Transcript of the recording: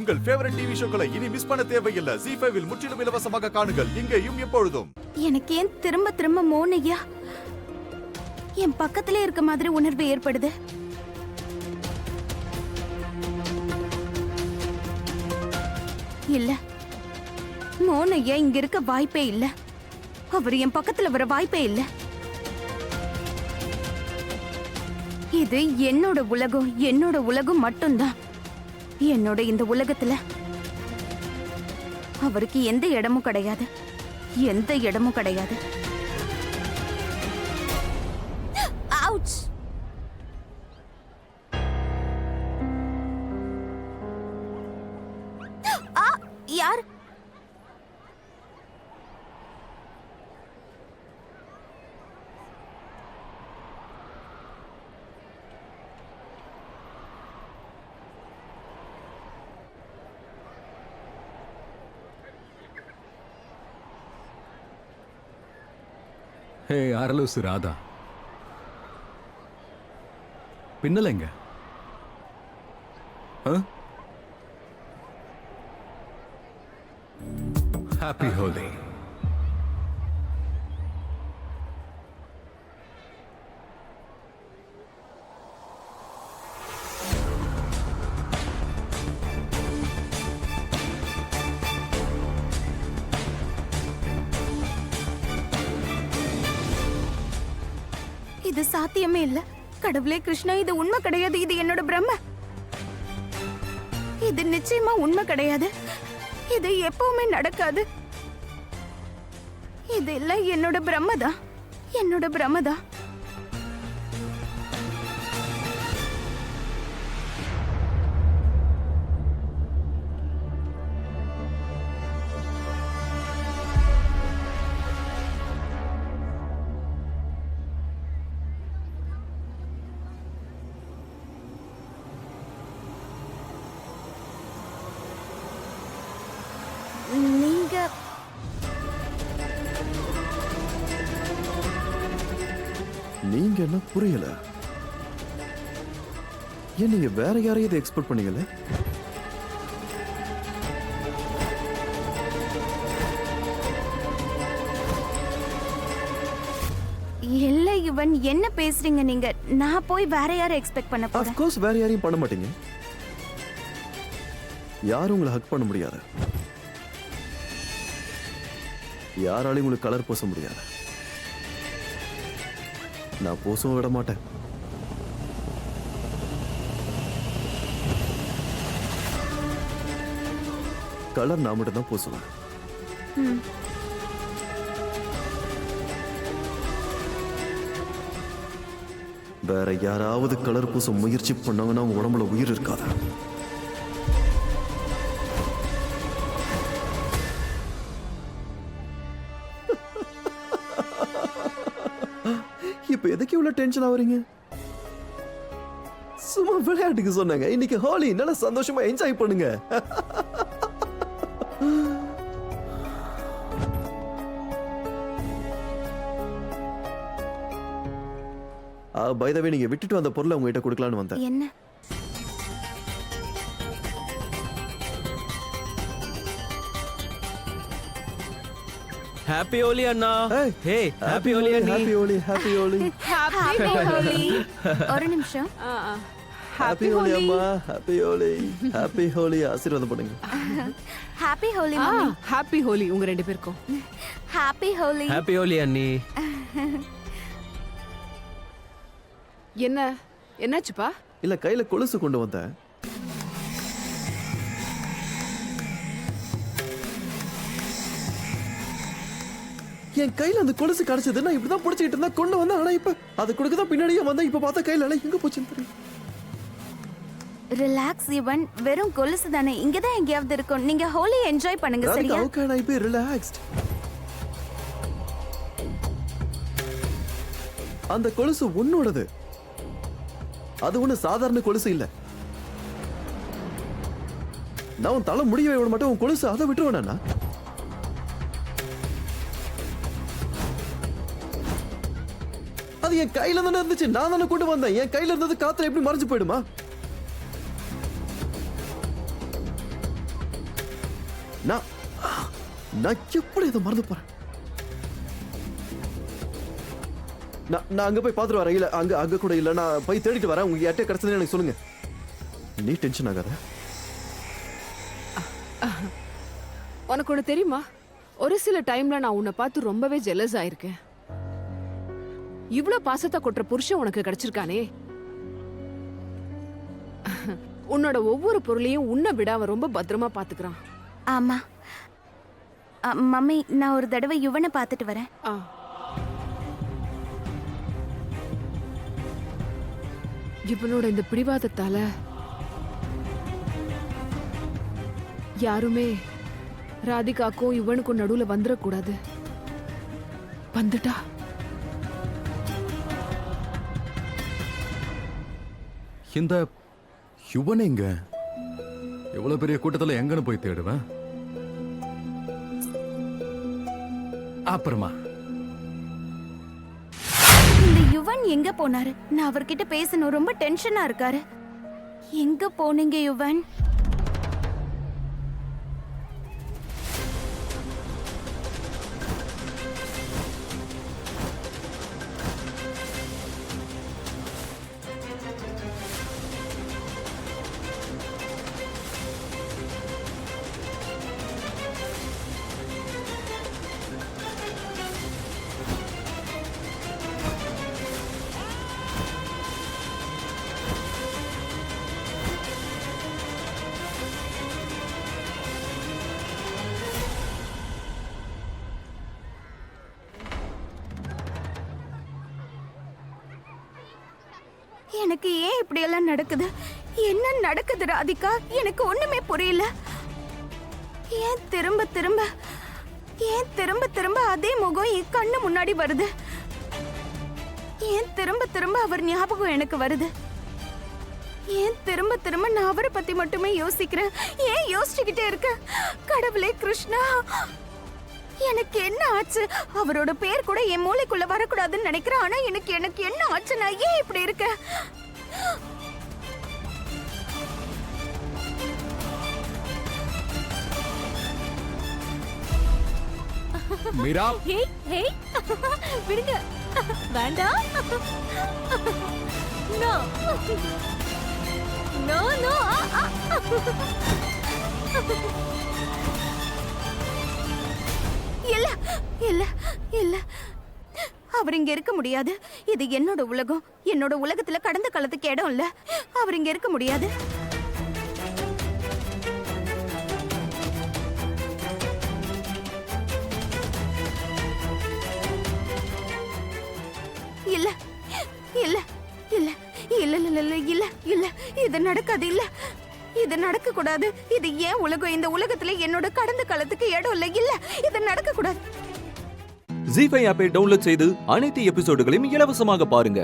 உங்கள் favourite TV ஷோக்களை இனி miss பண்ண தேவையில்லை. ஜீ5 இல் முற்றிலும் இலவசமாக காணுங்கள், இங்கேயும் எப்பொழுதும். எனக்கு ஏன் திரும்ப திரும்ப மோனையா என் பக்கத்திலே இருக்க மாதிரி உணர்வு ஏற்படுது? இல்ல, மோனையா இங்க இருக்க வாய்ப்பே இல்ல. அவர் என் பக்கத்துல வர வாய்ப்பே இல்ல. இது என்னோட உலகம் மட்டும்தான். என்னோட இந்த உலகத்துல அவருக்கு எந்த இடமும் கிடையாது. அவுச்! யார்? ஹே அரலூசு ராதா, பின்னலைங்க? ஹாப்பி ஹோலி. இது சாத்தியமே இல்ல. கடவுளே கிருஷ்ணா, இது உண்மை கிடையாது. இது என்னோட பிரம்ம. இது நிச்சயமா உண்மை கிடையாது. இது எப்பவுமே நடக்காது. இது இல்ல என்னோட பிரம்மதான். நீங்க என்ன புரியல? ஏன் நீங்க வேற யாரையும் எக்ஸ்பெக்ட் பண்ணீங்கல்ல? இல்ல இவன், என்ன பேசுறீங்க நீங்க? நான் போய் வேற யாரை எக்ஸ்பெக்ட் பண்ண போறேன்? ஆஃப் கோர்ஸ் வேற யாரையும் பண்ண மாட்டீங்க. யாரும் உங்களை ஹக் பண்ண முடியாது. யாராலையும் உங்களுக்கு கலர் பூச முடியாது. நான் பூசவும் விட மாட்டேன். கலர் நான் மட்டும் தான் பூசுவேன். வேற யாராவது கலர் பூச முயற்சி பண்ணாங்கன்னா அவங்க உடம்புல உயிர் இருக்காது. இப்ப எதுக்கு இவ்வளவு டென்ஷன் ஆவறீங்க? சும்மா விளையாட்டுக்கு சொன்னாங்க. இன்னைக்கு ஹோலி, நல்லா சந்தோஷமா என்ஜாய் பண்ணுங்க. பை தி வே, நீங்க விட்டுட்டு வந்த பொருளை உங்ககிட்ட கொடுக்கலான்னு வந்தேன். என்ன? ஹாப்பி ஹோலி அண்ணா. ஹே ஹாப்பி ஹோலி அண்ணி. Happy Holi, happy Holi. Happy Holi. ஒரு நிமிஷம். ஹாப்பி ஹோலி அம்மா, ஹாப்பி ஹோலி. ஹாப்பி ஹோலி. ஆசீர்வாதம் பண்ணுங்க. Happy Holi mummy. Happy Holi உங்க ரெண்டு பேருக்கும். ஹாப்பி ஹோலி. ஹாப்பி ஹோலி அண்ணி. என்னாச்சுப்பா? இல்ல, கையில கொலுசு கொண்டு வந்தேன். என் கையில அந்த கொலுசு கிடைச்சது. நான் இப்படிதான் பிடிச்சிட்டு இருந்தா கொண்டு வந்தேன். ஆனா இப்ப அது கொடுக்கதான் பின்னாடியே வந்தேன். இப்ப பார்த்தா கையில எங்க போச்சுன்னு தெரியும். ரிலாக்ஸ் இவன், வெறும் கொலுசு தானே, இங்கதான் எங்கேயாவது இருக்கும். நீங்க ஹோலி என்ஜாய் பண்ணுங்க, சரியா? How can I be relaxed? அந்த கொலுசு உன்னோடது. அது ஒண்ணு சாதாரண கொலுசு இல்ல. நான் உன் தலை முடியவே விட மாட்டேன். உன் கொலுசு அதை விட்டுருவேனா? அது என் கையில தானே இருந்துச்சு. நான் தானே கொண்டு வந்தேன். என் கையில இருந்தது காத்துல எப்படி மறைஞ்சு போயிடுமா? நான் நான் எப்படி இதை மறந்து போறேன்? நான் அங்க போய் பார்த்துட்டு வரேன். இல்ல அங்க கூட இல்ல, நான் போய் தேடிட்டு வரேன். உங்க யார்கிட்ட கிடைச்சதுன்னு எனக்கு சொல்லுங்க. நீ டென்ஷன் ஆகாத. உனக்கு ஒண்ணு தெரியுமா, ஒரு சில டைம்ல நான் உன்னை பார்த்து ரொம்பவே ஜெலஸ் ஆயிருக்கேன். இவ்ளோ பாசத்தை கொட்டுற புருஷன் உனக்கு கிடைச்சிருக்கானே. உன்னோட ஒவ்வொரு பொருளையும் உன்னை விட அவன் ரொம்ப பத்திரமா பாத்துக்கிறான். ஆமா மம்மி, நான் ஒரு தடவை யுவனை பார்த்துட்டு வரேன். ஆ. இவனோட இந்த பிடிவாதத்தால யாருமே ராதிகாக்கும் இவனுக்கும் நடுவுல வந்துடக்கூடாது. வந்துட்டா இந்த யுவன் எங்க? எவ்வளவு பெரிய கூட்டத்துல எங்கன்னு போய் தேடுவேன்? அப்புறமா இந்த யுவன் எங்க போனாரு? நான் அவர்கிட்ட பேசணும், ரொம்ப டென்ஷனா இருக்காரு. எங்க போனீங்க யுவன்? எனக்கு ஏன் இப்படி எல்லாம் நடக்குது? என்ன நடக்குது ராதிகா? எனக்கு ஒண்ணுமே புரியல. ஏன் திரும்ப திரும்ப அதே முகம் என் கண்ணு முன்னாடி வருது? ஏன் திரும்ப திரும்ப அவர் ஞாபகம் எனக்கு வருது? ஏன் திரும்ப நான் அவரை பத்தி மட்டுமே யோசிக்கிறேன்? ஏன் யோசிச்சுக்கிட்டே இருக்க? கடவுளே கிருஷ்ணா, எனக்கு என்ன ஆச்சு? அவரோட பேர் கூட என் மூளைக்குள்ள வரக்கூடாதுன்னு நினைக்கிறேன். ஆனா எனக்கு என்ன ஆச்சு? நான் ஏன் இப்படி இருக்கேன்? மீரா, விடுங்க, வேண்டாம். No no no. இல்ல இல்ல இல்ல, அவர் இங்க இருக்க முடியாது. இது என்னோட உலகம். என்னோட உலகத்துல கடந்த காலத்துக்கு இடம் இல்ல. அவர் இங்க இருக்க முடியாது. இல்ல இல்ல இல்ல இல்ல இல்ல இல்ல இல்ல இல்ல, இது நடக்காது. இல்ல, இது நடக்க கூடாது. இது ஏன் உலகம்? இந்த உலகத்துல என்னோட கடந்த காலத்துக்கு இடம் இல்ல. இல்ல, இது நடக்க கூடாது. ஜீ5 ஆப்பை டவுன்லோட் செய்து அனைத்து எபிசோடுகளையும் இலவசமாக பாருங்க.